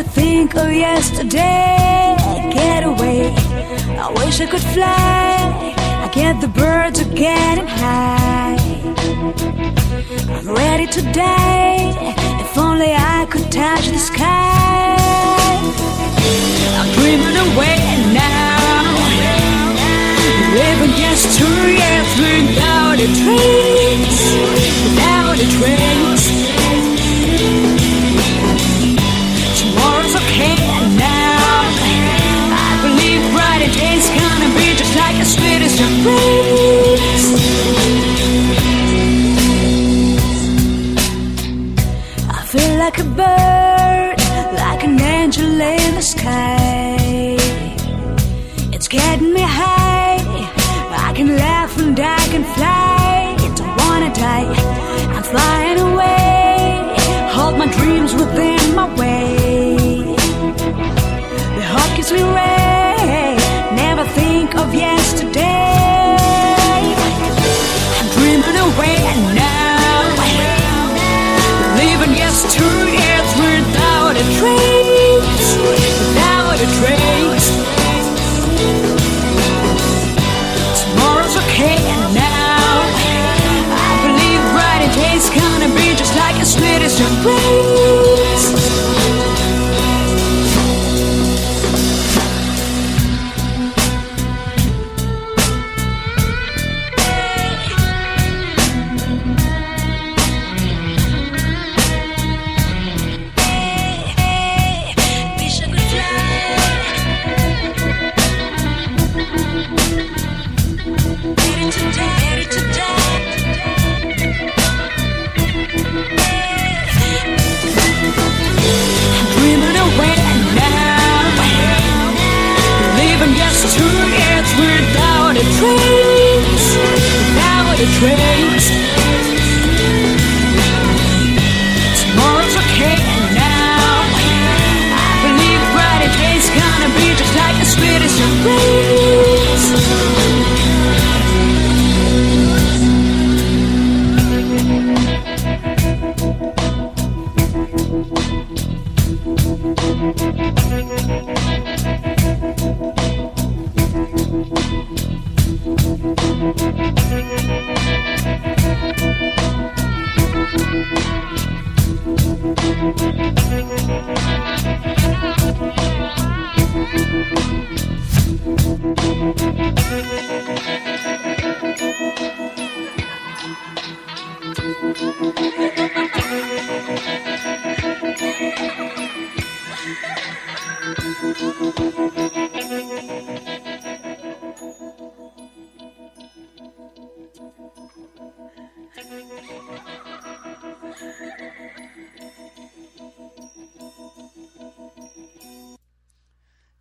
to think of yesterday. Get away, I wish I could fly. I get the birds are getting high. I'm ready to die. If only I could touch the sky. I'm dreaming away now, living yesterday without a trace, without a trace. Tomorrow's okay now. I believe brighter days gonna be just like the sweetest embrace. I feel like a bird, like an angel in the sky. It's getting me high. I can laugh and I can fly. Don't wanna die, I'm flying away. Hold my dreams within my way. The heart gives me way. Never think of yesterday. I'm dreaming away now, living yesterday without a trace, without a trace. Tomorrow's okay now. I believe brighter days gonna be just like the sweetest embrace. Without a trace, without a trace. Tomorrow's okay now. I believe brighter days gonna be just like the sweetest embrace.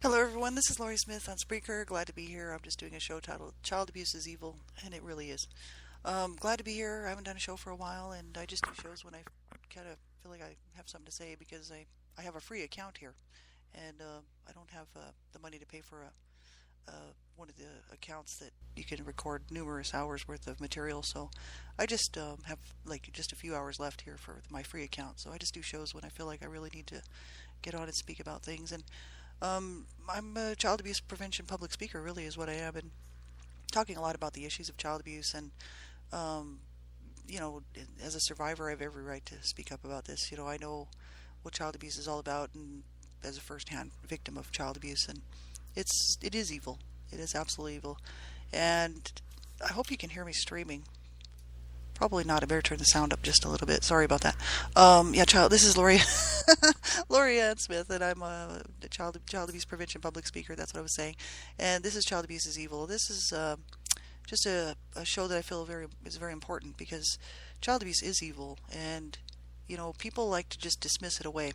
Hello everyone, this is Laurie Smith on Spreaker. Glad to be here. I'm just doing a show titled Child Abuse is Evil, and it really is. Glad to be here. I haven't done a show for a while, and I just do shows when I kind of feel like I have something to say, because I have a free account here, and I don't have the money to pay for one of the accounts that you can record numerous hours worth of material, so I just have like just a few hours left here for my free account, so I just do shows when I feel like I really need to get on and speak about things. And I'm a child abuse prevention public speaker, really is what I am, and talking a lot about the issues of child abuse. And you know, as a survivor, I have every right to speak up about this. You know, I know what child abuse is all about, and as a first-hand victim of child abuse, and it is evil. It is absolutely evil, and I hope you can hear me streaming. Probably not. I better turn the sound up just a little bit. Sorry about that. Yeah, this is Laurie Ann Smith, and I'm a child abuse prevention public speaker. That's what I was saying. And this is Child Abuse is Evil. This is just a show that I feel is very important, because child abuse is evil, and you know, people like to just dismiss it away.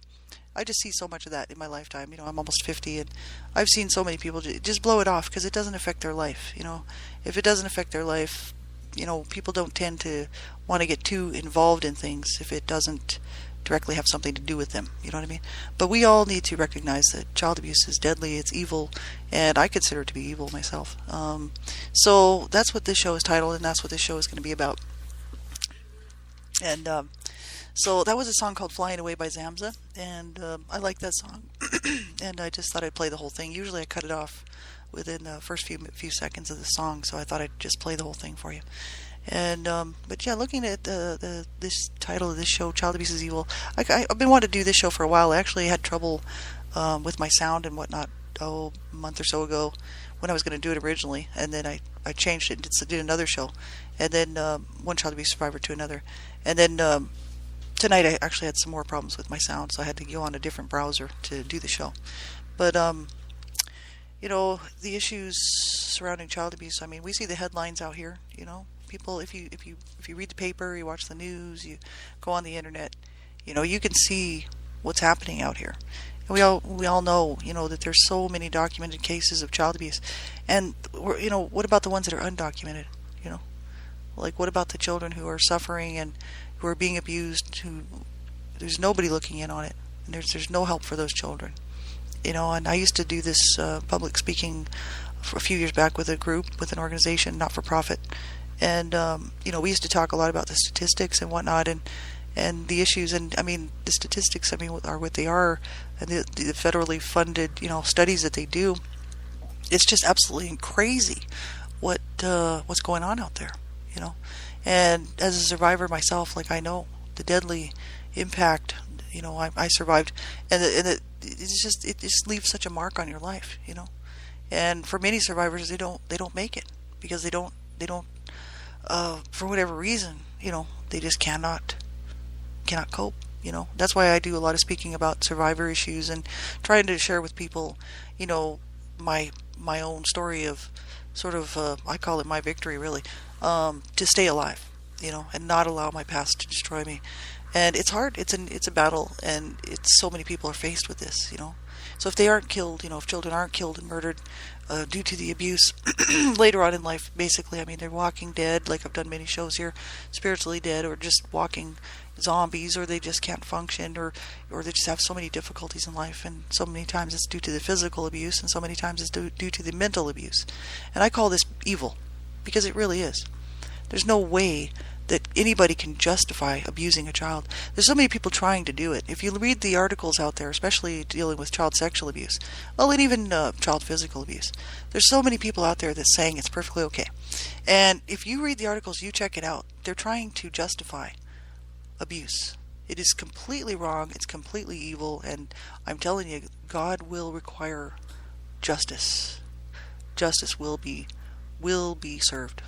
I just see so much of that in my lifetime. You know, I'm almost 50, and I've seen so many people just blow it off because it doesn't affect their life. You know, if it doesn't affect their life, you know, people don't tend to want to get too involved in things if it doesn't directly have something to do with them. You know what I mean? But we all need to recognize that child abuse is deadly, it's evil, and I consider it to be evil myself. So that's what this show is titled, and that's what this show is going to be about. And So that was a song called Flying Away by Zamza, and I like that song. And I just thought I'd play the whole thing. Usually I cut it off within the first few seconds of the song, so I thought I'd just play the whole thing for you. And but yeah, looking at this title of this show, Child Abuse is Evil, I've been wanting to do this show for a while. I actually had trouble with my sound and whatnot, a month or so ago, when I was going to do it originally, and then I changed it and did another show, and then one child abuse survivor to another, and then tonight I actually had some more problems with my sound, so I had to go on a different browser to do the show. But you know, the issues surrounding child abuse, I mean, we see the headlines out here, you know. People, if you read the paper, you watch the news, you go on the internet, you know, you can see what's happening out here. And we all know, you know, that there's so many documented cases of child abuse. And you know, what about the ones that are undocumented, you know? Like, what about the children who are suffering and who are being abused, who there's nobody looking in on it, and there's no help for those children, you know? And I used to do this public speaking for a few years back with a group, with an organization, not for profit, and you know, we used to talk a lot about the statistics and whatnot, and the issues. And I mean, the statistics, I mean, are what they are, and the federally funded, you know, studies that they do. It's just absolutely crazy what's going on out there, you know. And as a survivor myself, like, I know the deadly impact. You know, I survived, and it just leaves such a mark on your life, you know. And for many survivors, they don't make it because they don't for whatever reason, you know, they just cannot cope, you know. That's why I do a lot of speaking about survivor issues and trying to share with people, you know, my own story of sort of I call it my victory, really, to stay alive, you know, and not allow my past to destroy me. And it's hard. It's a battle, and it's so many people are faced with this, you know. So if they aren't killed, you know, if children aren't killed and murdered due to the abuse later on in life, basically, I mean, they're walking dead, like I've done many shows here, spiritually dead, or just walking zombies, or they just can't function, or they just have so many difficulties in life, and so many times it's due to the physical abuse, and so many times it's due to the mental abuse. And I call this evil, because it really is. There's no way that anybody can justify abusing a child. There's so many people trying to do it. If you read the articles out there, especially dealing with child sexual abuse, well, and even child physical abuse, there's so many people out there that's saying it's perfectly okay. And if you read the articles, you check it out, they're trying to justify abuse. It is completely wrong, it's completely evil, and I'm telling you, God will require justice. Justice will be served.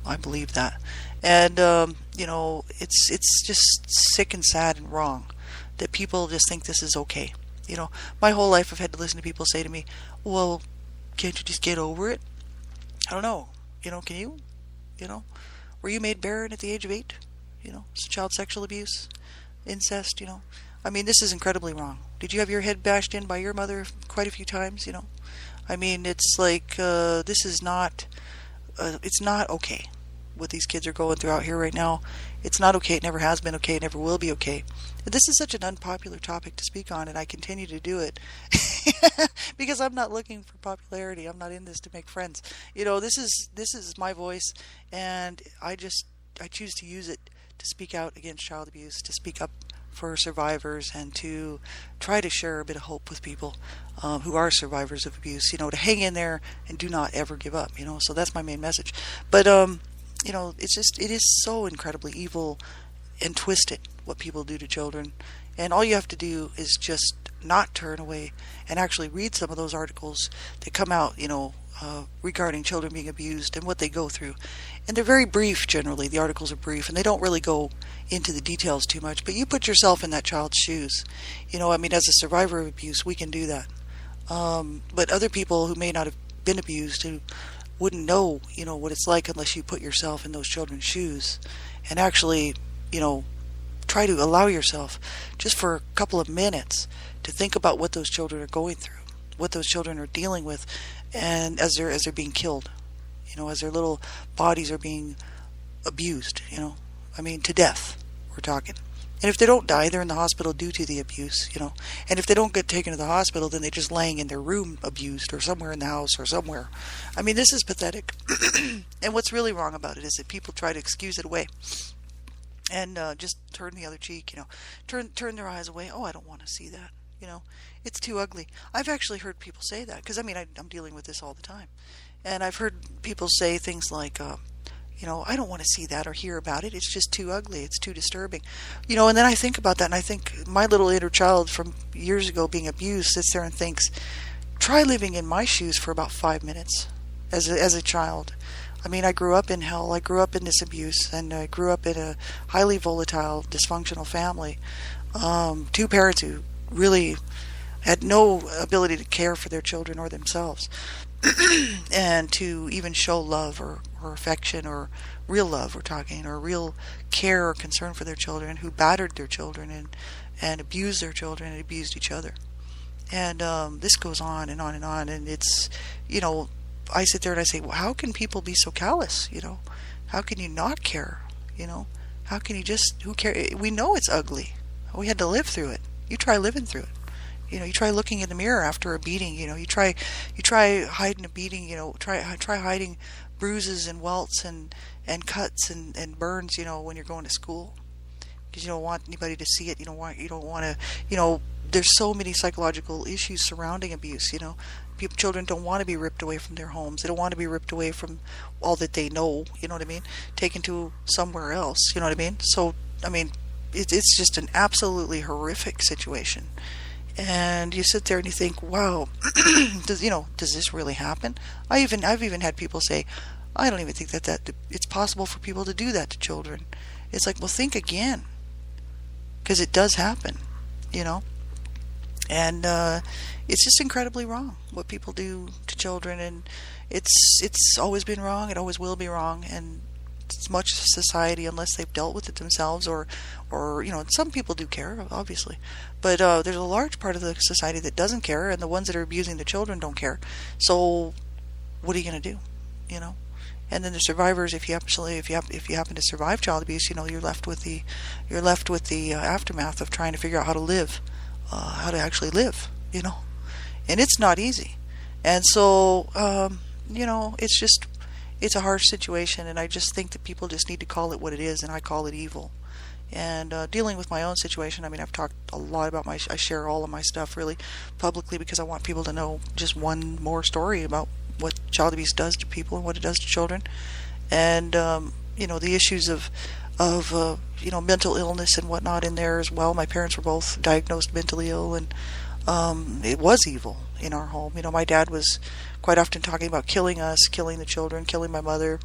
I believe that. And you know, it's just sick and sad and wrong that people just think this is okay. You know, my whole life I've had to listen to people say to me, well, can't you just get over it? I don't know. You know, can you? You know, were you made barren at the age of 8? You know, child sexual abuse, incest, you know. I mean, this is incredibly wrong. Did you have your head bashed in by your mother quite a few times, you know? I mean, it's like, this is not, it's not okay. What these kids are going through out here right now, it's not okay. It never has been okay. It never will be okay. And this is such an unpopular topic to speak on, and I continue to do it because I'm not looking for popularity. I'm not in this to make friends. You know, this is my voice, and I choose to use it to speak out against child abuse, to speak up for survivors, and to try to share a bit of hope with people who are survivors of abuse. You know, to hang in there and do not ever give up. You know, so that's my main message. But you know, it is so incredibly evil and twisted what people do to children. And all you have to do is just not turn away and actually read some of those articles that come out, you know, regarding children being abused and what they go through. And they're very brief generally. The articles are brief, and they don't really go into the details too much. But you put yourself in that child's shoes. You know, I mean, as a survivor of abuse, we can do that. But other people who may not have been abused, who wouldn't know, you know, what it's like unless you put yourself in those children's shoes and actually, you know, try to allow yourself just for a couple of minutes to think about what those children are going through, what those children are dealing with, and as they're being killed, you know, as their little bodies are being abused, you know, I mean, to death, we're talking. And if they don't die, they're in the hospital due to the abuse, you know. And if they don't get taken to the hospital, then they're just laying in their room abused, or somewhere in the house, or somewhere. I mean, this is pathetic. And what's really wrong about it is that people try to excuse it away. and just turn the other cheek, turn their eyes away. Oh, I don't want to see that. It's too ugly. I've actually heard people say that because I'm dealing with this all the time, and I've heard people say things like, I don't want to see that or hear about it. It's just too ugly. It's too disturbing. And then I think about that, and I think my little inner child from years ago being abused sits there and thinks, try living in my shoes for about 5 minutes as a child. I grew up in hell. I grew up in this abuse, and I grew up in a highly volatile, dysfunctional family. Two parents who really had no ability to care for their children or themselves, and to even show love or affection or real love we're talking, or real care or concern for their children, who battered their children and abused their children and abused each other. And this goes on and on and on, and it's, I sit there and I say, well, how can people be so callous? How can you not care? How can you just, who cares? We know it's ugly. We had to live through it. You try living through it. You try looking in the mirror after a beating. You try hiding a beating. Try hiding bruises and welts and cuts and burns. When you're going to school, because you don't want anybody to see it. You don't want to. There's so many psychological issues surrounding abuse. Children don't want to be ripped away from their homes. They don't want to be ripped away from all that they know. You know what I mean? Taken to somewhere else. You know what I mean? So it's just an absolutely horrific situation. And you sit there and you think, wow, does this really happen? I've even had people say, I don't even think that it's possible for people to do that to children. It's like, well, think again, because it does happen, and it's just incredibly wrong what people do to children, and it's always been wrong. It always will be wrong, and it's much society, unless they've dealt with it themselves, or some people do care, obviously, but there's a large part of the society that doesn't care, and the ones that are abusing the children don't care. So what are you going to do? And then the survivors, if you happen to survive child abuse, you're left with the aftermath of trying to figure out how to live, how to actually live, and it's not easy. And so it's a harsh situation, and I just think that people just need to call it what it is, and I call it evil. And dealing with my own situation, I've talked a lot about I share all of my stuff really publicly, because I want people to know just one more story about what child abuse does to people and what it does to children. And the issues of mental illness and whatnot in there as well. My parents were both diagnosed mentally ill, and it was evil in our home. My dad was quite often talking about killing us, killing the children, killing my mother,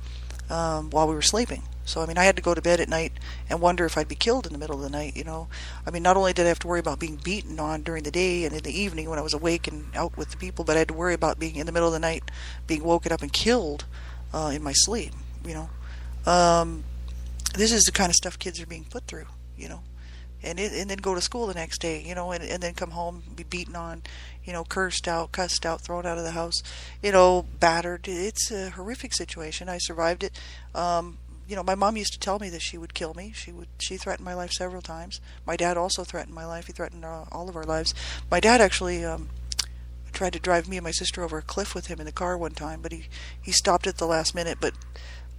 while we were sleeping. So, I had to go to bed at night and wonder if I'd be killed in the middle of the night, not only did I have to worry about being beaten on during the day and in the evening when I was awake and out with the people, but I had to worry about being in the middle of the night, being woken up and killed in my sleep, This is the kind of stuff kids are being put through, and then go to school the next day, and then come home, be beaten on, cursed out, cussed out, thrown out of the house, battered. It's a horrific situation. I survived it. My mom used to tell me that she would kill me. She threatened my life several times. My dad also threatened my life. He threatened all of our lives. My dad actually tried to drive me and my sister over a cliff with him in the car one time, but he stopped at the last minute. But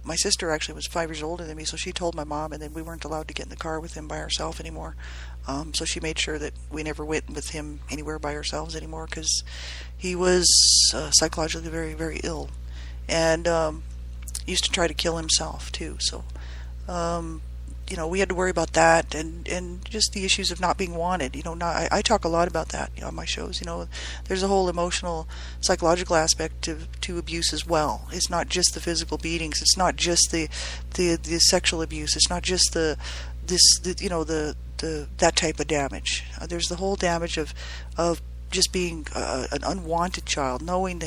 my sister actually was 5 years older than me, so she told my mom, and then we weren't allowed to get in the car with him by ourselves anymore. So she made sure that we never went with him anywhere by ourselves anymore, because he was psychologically very, very ill, and used to try to kill himself too. So we had to worry about that, and just the issues of not being wanted. I talk a lot about that on my shows. There's a whole emotional, psychological aspect to abuse as well. It's not just the physical beatings. It's not just the sexual abuse. It's not just that type of damage. There's the whole damage of just being an unwanted child, knowing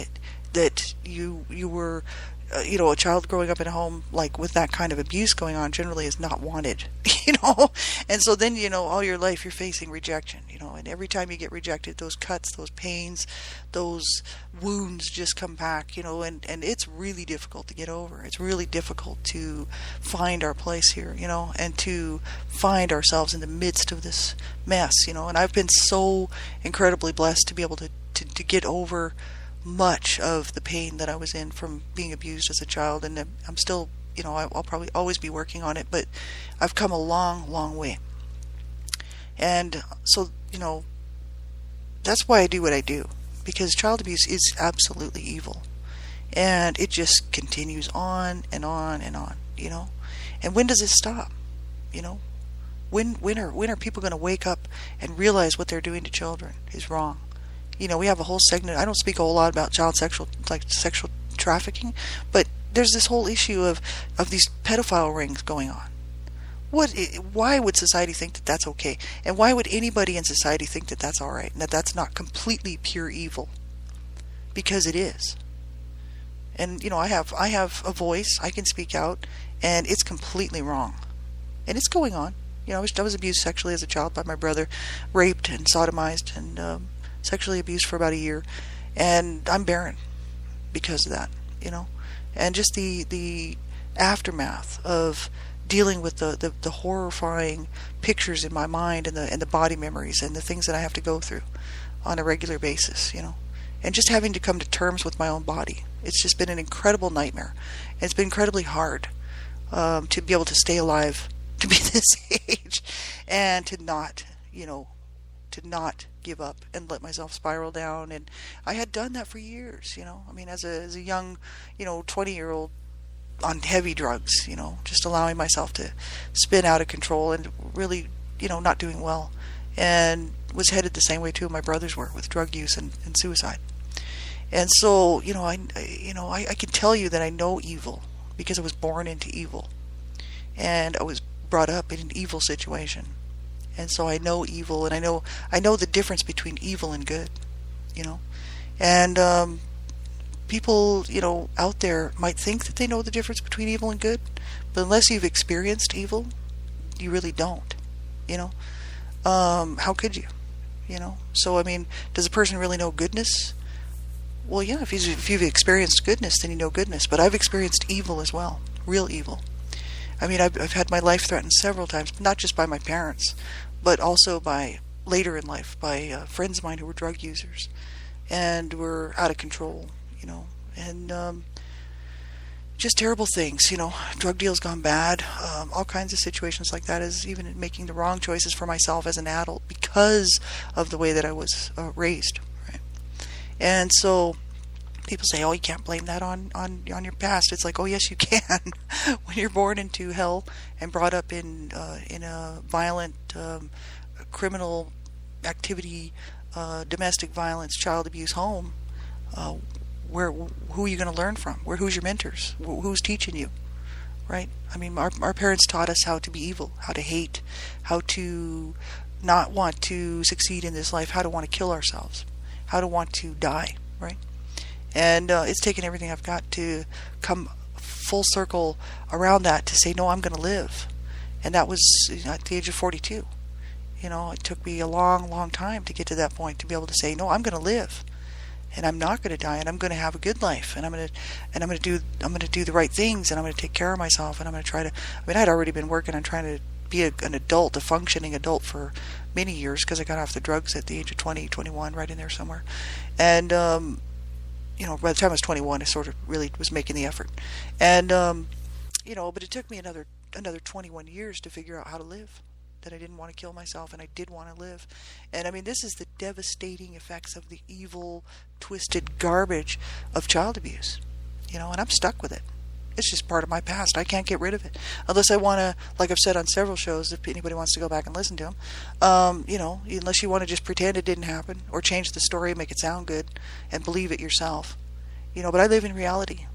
that you were. A child growing up in a home like with that kind of abuse going on generally is not wanted, and so then, all your life you're facing rejection, and every time you get rejected, those cuts, those pains, those wounds just come back, and it's really difficult to get over. It's really difficult to find our place here, and to find ourselves in the midst of this mess, and I've been so incredibly blessed to be able to get over much of the pain that I was in from being abused as a child, and I'm still I'll probably always be working on it, but I've come a long, long way. And so, that's why I do what I do, because child abuse is absolutely evil. And it just continues on and on and on, And when does it stop? When are people going to wake up and realize what they're doing to children is wrong? We have a whole segment. I don't speak a whole lot about sexual trafficking, but there's this whole issue of these pedophile rings going on. Why would society think that that's okay? And why would anybody in society think that that's all right and that that's not completely pure evil? Because it is. And I have a voice. I can speak out, and it's completely wrong. And it's going on. I was abused sexually as a child by my brother, raped and sodomized, and sexually abused for about a year, and I'm barren because of that. And just the aftermath of dealing with the horrifying pictures in my mind and the body memories and the things that I have to go through on a regular basis, and just having to come to terms with my own body. It's just been an incredible nightmare. And it's been incredibly hard to be able to stay alive, to be this age, and to not give up and let myself spiral down. And I had done that for years, as a young, 20-year-old on heavy drugs, just allowing myself to spin out of control and really, not doing well. And was headed the same way two of my brothers were, with drug use and suicide. And so, I can tell you that I know evil because I was born into evil. And I was brought up in an evil situation. And so I know evil, and I know the difference between evil and good, And people, out there might think that they know the difference between evil and good, but unless you've experienced evil, you really don't, How could you, So, does a person really know goodness? Well, yeah, if you've experienced goodness, then you know goodness. But I've experienced evil as well, real evil. I've had my life threatened several times, not just by my parents, but also by later in life, by friends of mine who were drug users and were out of control, and just terrible things, drug deals gone bad, all kinds of situations like that, as even making the wrong choices for myself as an adult because of the way that I was raised, right? And so people say, oh, you can't blame that on your past. It's like, oh, yes, you can. When you're born into hell and brought up in a violent criminal activity, domestic violence, child abuse home, who are you going to learn from? Who's your mentors? Who's teaching you? Right? Our parents taught us how to be evil, how to hate, how to not want to succeed in this life, how to want to kill ourselves, how to want to die, right? And it's taken everything I've got to come full circle around that to say, no, I'm going to live. And that was at the age of 42. It took me a long, long time to get to that point, to be able to say, no, I'm going to live. And I'm not going to die, and I'm going to have a good life, and I'm going to do the right things, and I'm going to take care of myself, and I'm going to try to. I'd already been working on trying to be an adult, a functioning adult, for many years, because I got off the drugs at the age of 20, 21, right in there somewhere, and by the time I was 21, I sort of really was making the effort, and but it took me another 21 years to figure out how to live. That I didn't want to kill myself, and I did want to live. And this is the devastating effects of the evil, twisted garbage of child abuse, and I'm stuck with it. It's just part of my past. I can't get rid of it unless I want to, like I've said on several shows, if anybody wants to go back and listen to them, unless you want to just pretend it didn't happen or change the story, make it sound good, and believe it yourself, but I live in reality,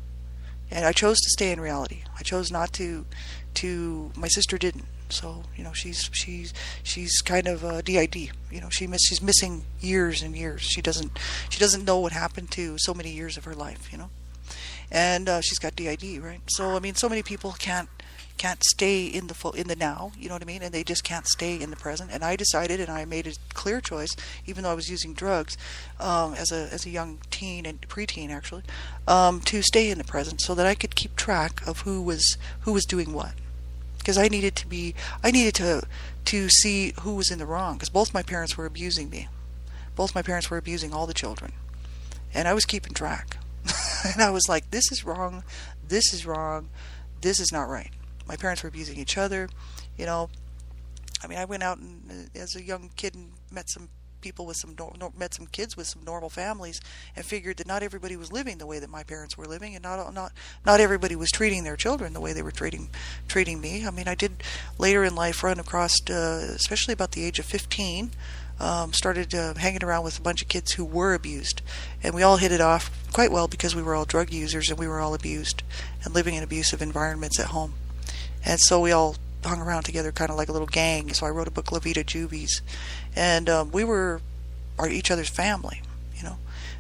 and I chose to stay in reality. I chose not to. My sister didn't. So she's kind of DID. She's missing years and years. She doesn't know what happened to so many years of her life. And she's got DID, right? So so many people can't stay in the now. You know what I mean? And they just can't stay in the present. And I decided, and I made a clear choice, even though I was using drugs as a young teen and preteen actually, to stay in the present so that I could keep track of who was doing what. Because I needed to see who was in the wrong. Because both my parents were abusing me. Both my parents were abusing all the children. And I was keeping track. And I was like, this is wrong, this is wrong, this is not right. My parents were abusing each other, you know. I mean, I went out and, as a young kid, and met some people with met some kids with some normal families, and figured that not everybody was living the way that my parents were living, and not everybody was treating their children the way they were treating me. I mean, I did later in life run across, especially about the age of 15, started hanging around with a bunch of kids who were abused, and we all hit it off quite well because we were all drug users and we were all abused and living in abusive environments at home, and so we all hung around together kind of like a little gang. So I wrote a book, La Vida Juvies, and we were each other's family, you know.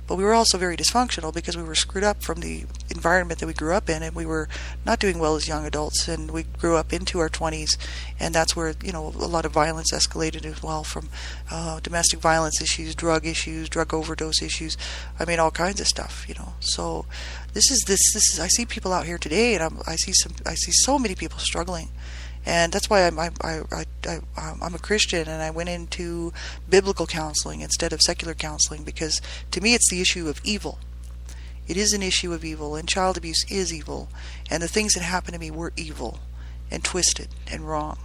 But we were also very dysfunctional because we were screwed up from the environment that we grew up in, and we were not doing well as young adults, and we grew up into our 20s, and that's where, you know, a lot of violence escalated as well, from domestic violence issues, drug overdose issues, I mean, all kinds of stuff, you know. So this is I see people out here today, and I see so many people struggling. And that's why I'm a Christian, and I went into biblical counseling instead of secular counseling, because to me it's the issue of evil. It is an issue of evil, and child abuse is evil, and the things that happened to me were evil and twisted and wrong,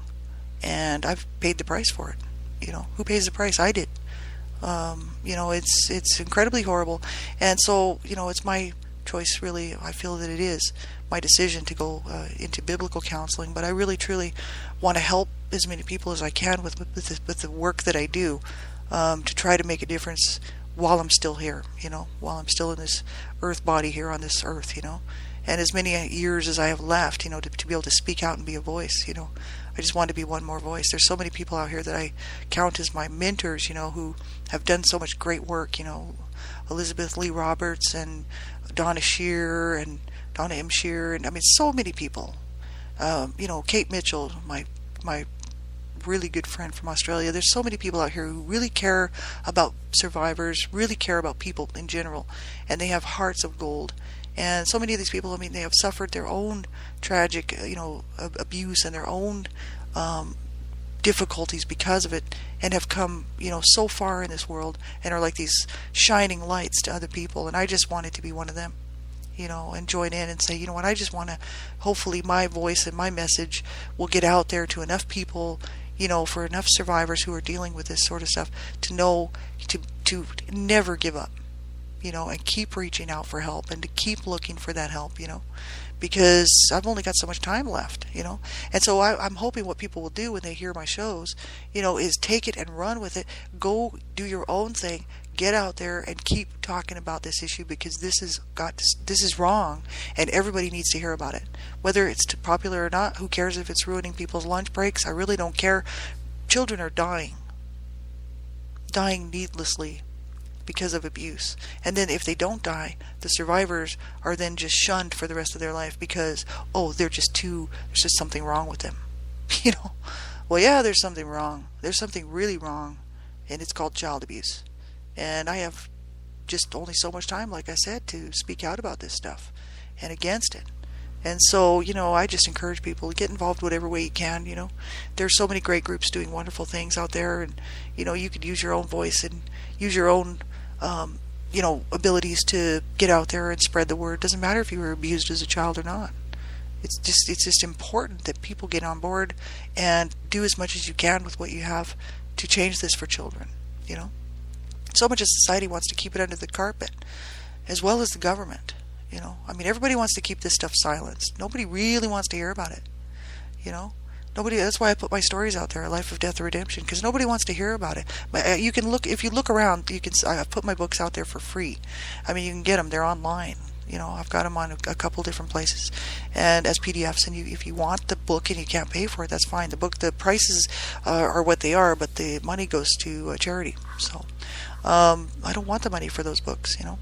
and I've paid the price for it. You know, who pays the price? I did. You know, it's incredibly horrible, and so, you know, it's my choice, really. I feel that it is my decision to go into biblical counseling, but I really truly want to help as many people as I can with the work that I do, to try to make a difference while I'm still here, you know, while I'm still in this earth body here on this earth, you know, and as many years as I have left, you know, to be able to speak out and be a voice, you know. I just want to be one more voice. There's so many people out here that I count as my mentors, you know, who have done so much great work, you know, Elizabeth Lee Roberts and Donna Shear and Donna M. Shear, and I mean, so many people. You know, Kate Mitchell, my really good friend from Australia. There's so many people out here who really care about survivors, really care about people in general, and they have hearts of gold. And so many of these people, I mean, they have suffered their own tragic, you know, abuse and their own difficulties because of it, and have come, you know, so far in this world, and are like these shining lights to other people. And I just wanted to be one of them, you know, and join in and say, you know what, I just want to, hopefully my voice and my message will get out there to enough people, you know, for enough survivors who are dealing with this sort of stuff, to know to never give up, you know, and keep reaching out for help, and to keep looking for that help, you know, because I've only got so much time left, you know. And so I'm hoping what people will do when they hear my shows, you know, is take it and run with it. Go do your own thing. Get out there and keep talking about this issue, because this is wrong, and everybody needs to hear about it. Whether it's popular or not, who cares if it's ruining people's lunch breaks? I really don't care. Children are dying needlessly because of abuse. And then if they don't die, the survivors are then just shunned for the rest of their life because, oh, there's just something wrong with them. You know, well, yeah, there's something wrong. There's something really wrong, and it's called child abuse. And I have just only so much time, like I said, to speak out about this stuff and against it. And so, you know, I just encourage people to get involved whatever way you can, you know. There's so many great groups doing wonderful things out there, and, you know, you could use your own voice and use your own, you know, abilities to get out there and spread the word. Doesn't matter if you were abused as a child or not. It's just important that people get on board and do as much as you can with what you have to change this for children, you know. So much of society wants to keep it under the carpet, as well as the government, you know. I mean, everybody wants to keep this stuff silenced. Nobody really wants to hear about it, you know. Nobody. That's why I put my stories out there, A Life of Death or Redemption, because nobody wants to hear about it. But you can look, if you look around, you can. I've put my books out there for free. I mean, you can get them. They're online. You know, I've got them on a couple different places, and as PDFs. And if you want the book and you can't pay for it, that's fine. The prices are what they are, but the money goes to charity. So I don't want the money for those books, you know.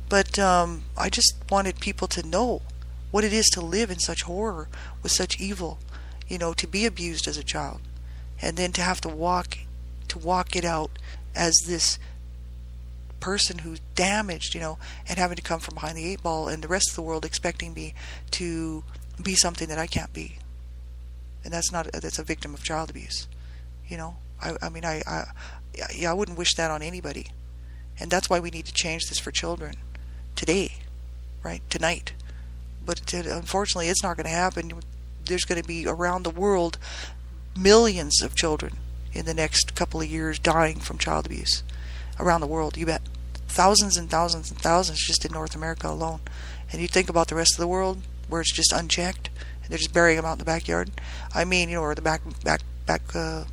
But I just wanted people to know what it is to live in such horror with such evil, you know, to be abused as a child, and then to have to walk it out as this person who's damaged, you know, and having to come from behind the 8 ball, and the rest of the world expecting me to be something that I can't be. And that's a victim of child abuse, you know. I mean, I wouldn't wish that on anybody. And that's why we need to change this for children today, right? Tonight. but unfortunately it's not going to happen. There's going to be around the world millions of children in the next couple of years dying from child abuse around the world. You bet. Thousands and thousands and thousands just in North America alone. And you think about the rest of the world where it's just unchecked and they're just burying them out in the backyard. I mean, or the backyard,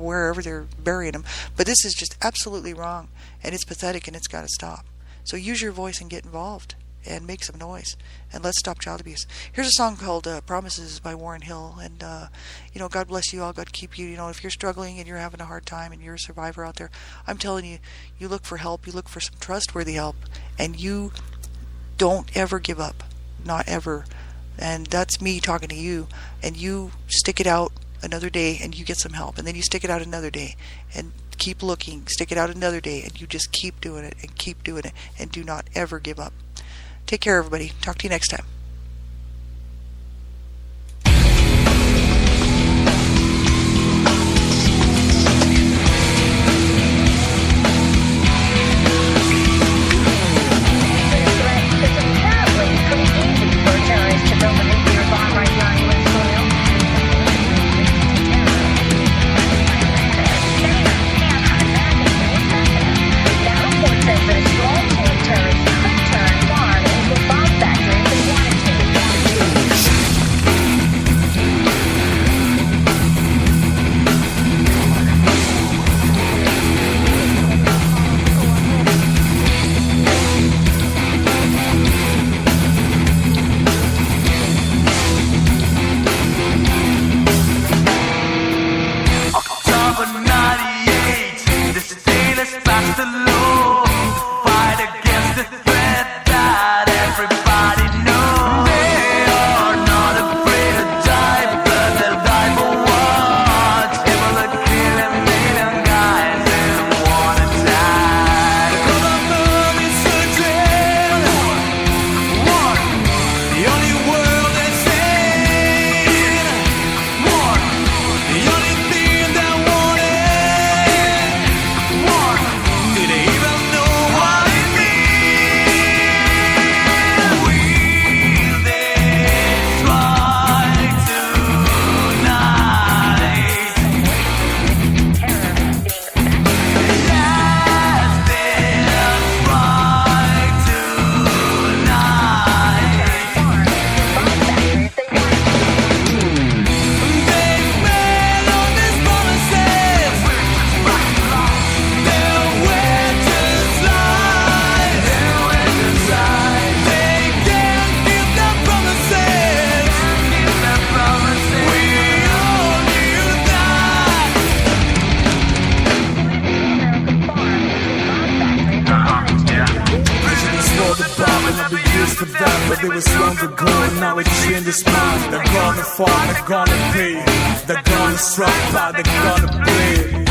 wherever they're burying them. But this is just absolutely wrong, and it's pathetic, and it's got to stop. So use your voice and get involved and make some noise, and let's stop child abuse. Here's a song called Promises by Warren Hill, and God bless you all, God keep you. If you're struggling and you're having a hard time and you're a survivor out there, I'm telling you, you look for help, you look for some trustworthy help, and you don't ever give up, not ever. And that's me talking to you, and you stick it out another day and you get some help, and then you stick it out another day and keep looking, stick it out another day, and you just keep doing it and keep doing it, and do not ever give up. Take care, everybody. Talk to you next time. For them, but it was long ago, and now it's in this mind. They're gonna fall, they're gonna pay, they're gonna strike out, they're gonna play.